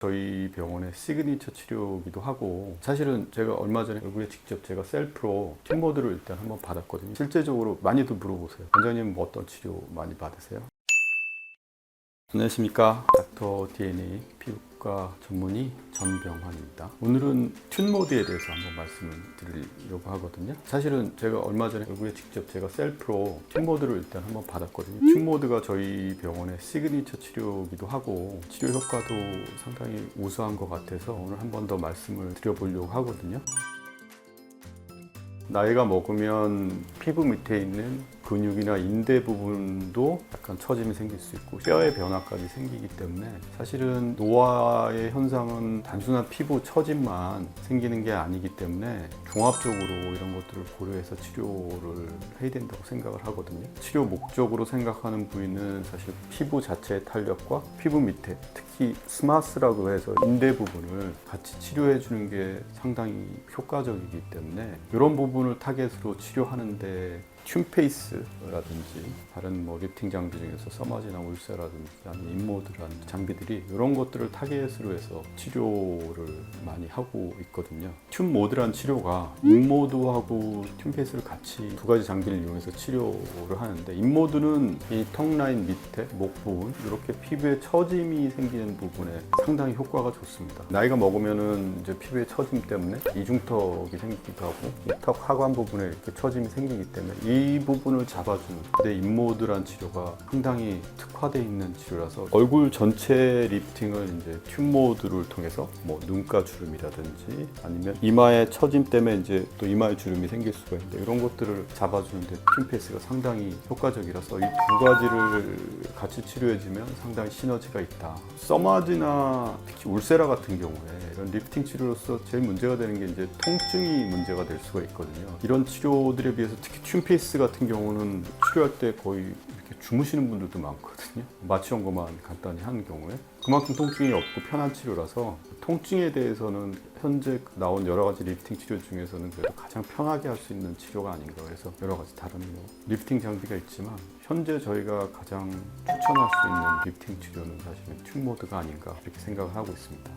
저희 병원의 시그니처 치료이기도 하고, 사실은 제가 얼마 전에 얼굴에 직접 제가 셀프로 튜모드를 일단 한번 받았거든요. 실제적으로 많이들 물어보세요. 원장님 뭐 어떤 치료 많이 받으세요? 안녕하십니까, 닥터 DNA 피부과 전문의 전병환입니다. 오늘은 튠모드에 대해서 한번 말씀을 드리려고 하거든요. 사실은 제가 얼마 전에 얼굴에 직접 제가 셀프로 튠모드를 일단 한번 받았거든요. 튠모드가 저희 병원의 시그니처 치료이기도 하고 치료 효과도 상당히 우수한 것 같아서 오늘 한 번 더 말씀을 드려보려고 하거든요. 나이가 먹으면 피부 밑에 있는 근육이나 인대 부분도 약간 처짐이 생길 수 있고 뼈의 변화까지 생기기 때문에, 사실은 노화의 현상은 단순한 피부 처짐만 생기는 게 아니기 때문에 종합적으로 이런 것들을 고려해서 치료를 해야 된다고 생각을 하거든요. 치료 목적으로 생각하는 부위는 사실 피부 자체의 탄력과 피부 밑에, 특히 스마스라고 해서 인대 부분을 같이 치료해 주는 게 상당히 효과적이기 때문에 이런 부분을 타겟으로 치료하는데 튠페이스라든지 다른 리프팅 장비 중에서 서마지나 울세라든지 아니면 인모드라는 장비들이 이런 것들을 타겟으로 해서 치료를 많이 하고 있거든요. 튠모드란 치료가 인모드하고 튠페이스를 같이 두 가지 장비를 이용해서 치료를 하는데, 인모드는 이 턱 라인 밑에 목 부분, 이렇게 피부에 처짐이 생기는 부분에 상당히 효과가 좋습니다. 나이가 먹으면은 이제 피부에 처짐 때문에 이중턱이 생기기도 하고 이 턱 하관 부분에 이렇게 처짐이 생기기 때문에 이 부분을 잡아주는, 근데 인모드란 치료가 상당히 특화되어 있는 치료라서 얼굴 전체 리프팅을 이제 튠모드를 통해서 눈가 주름이라든지 아니면 이마의 처짐 때문에 이제 또 이마에 주름이 생길 수가 있는데 이런 것들을 잡아주는데 튠페이스가 상당히 효과적이라서 이 두 가지를 같이 치료해주면 상당히 시너지가 있다. 서마지나 특히 울세라 같은 경우에 이런 리프팅 치료로서 제일 문제가 되는 게 이제 통증이 문제가 될 수가 있거든요. 이런 치료들에 비해서 특히 튠페이스 같은 경우는 치료할 때 거의 이렇게 주무시는 분들도 많거든요. 마취 연고만 간단히 하는 경우에 그만큼 통증이 없고 편한 치료라서, 통증에 대해서는 현재 나온 여러 가지 리프팅 치료 중에서는 그래도 가장 편하게 할 수 있는 치료가 아닌가 해서 여러 가지 다른 리프팅 장비가 있지만, 현재 저희가 가장 추천할 수 있는 리프팅 치료는 사실은 튠모드가 아닌가 이렇게 생각을 하고 있습니다.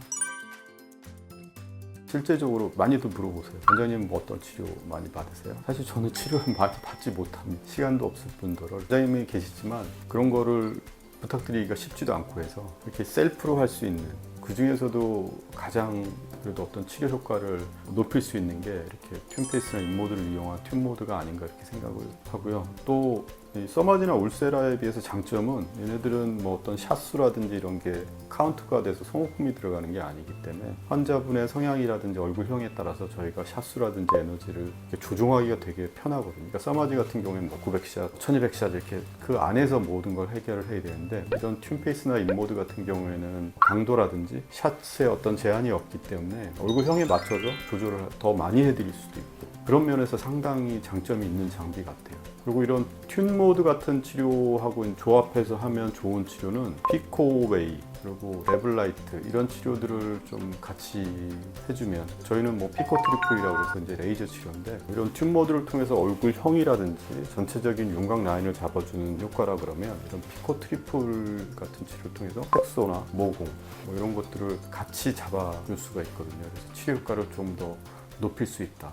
실제적으로 많이들 물어보세요. 원장님 뭐 어떤 치료 많이 받으세요? 사실 저는 치료를 많이 받지 못합니다. 시간도 없을 뿐더러 원장님이 계시지만 그런 거를 부탁드리기가 쉽지도 않고 해서 이렇게 셀프로 할 수 있는, 그 중에서도 가장 그래도 어떤 치료 효과를 높일 수 있는 게 이렇게 튠페이스나 인모드를 이용한 튠모드가 아닌가 이렇게 생각을 하고요. 또 이 서마지나 울세라에 비해서 장점은 얘네들은 어떤 샷수라든지 이런 게 카운트가 돼서 소모품이 들어가는 게 아니기 때문에 환자분의 성향이라든지 얼굴형에 따라서 저희가 샷수라든지 에너지를 조종하기가 되게 편하거든요. 그러니까 서마지 같은 경우에는 900샷, 1200샷 이렇게 그 안에서 모든 걸 해결을 해야 되는데, 이런 튠페이스나 인모드 같은 경우에는 강도라든지 샷의 어떤 제한이 없기 때문에 얼굴형에 맞춰서 조절을 더 많이 해드릴 수도 있고, 그런 면에서 상당히 장점이 있는 장비 같아요. 그리고 이런 튠모드 같은 치료하고 조합해서 하면 좋은 치료는 피코웨이, 그리고 레블라이트, 이런 치료들을 좀 같이 해주면, 저희는 피코 트리플이라고 해서 이제 레이저 치료인데, 이런 튠모드를 통해서 얼굴형이라든지 전체적인 윤곽 라인을 잡아주는 효과라 그러면 이런 피코 트리플 같은 치료를 통해서 색소나 모공 이런 것들을 같이 잡아줄 수가 있거든요. 그래서 치료 효과를 좀 더 높일 수 있다.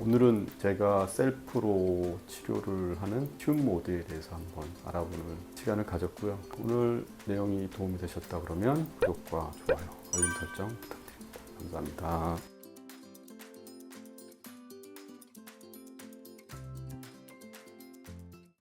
오늘은 제가 셀프로 치료를 하는 튠모드에 대해서 한번 알아보는 시간을 가졌고요. 오늘 내용이 도움이 되셨다 그러면 구독과 좋아요, 알림 설정 부탁드립니다. 감사합니다.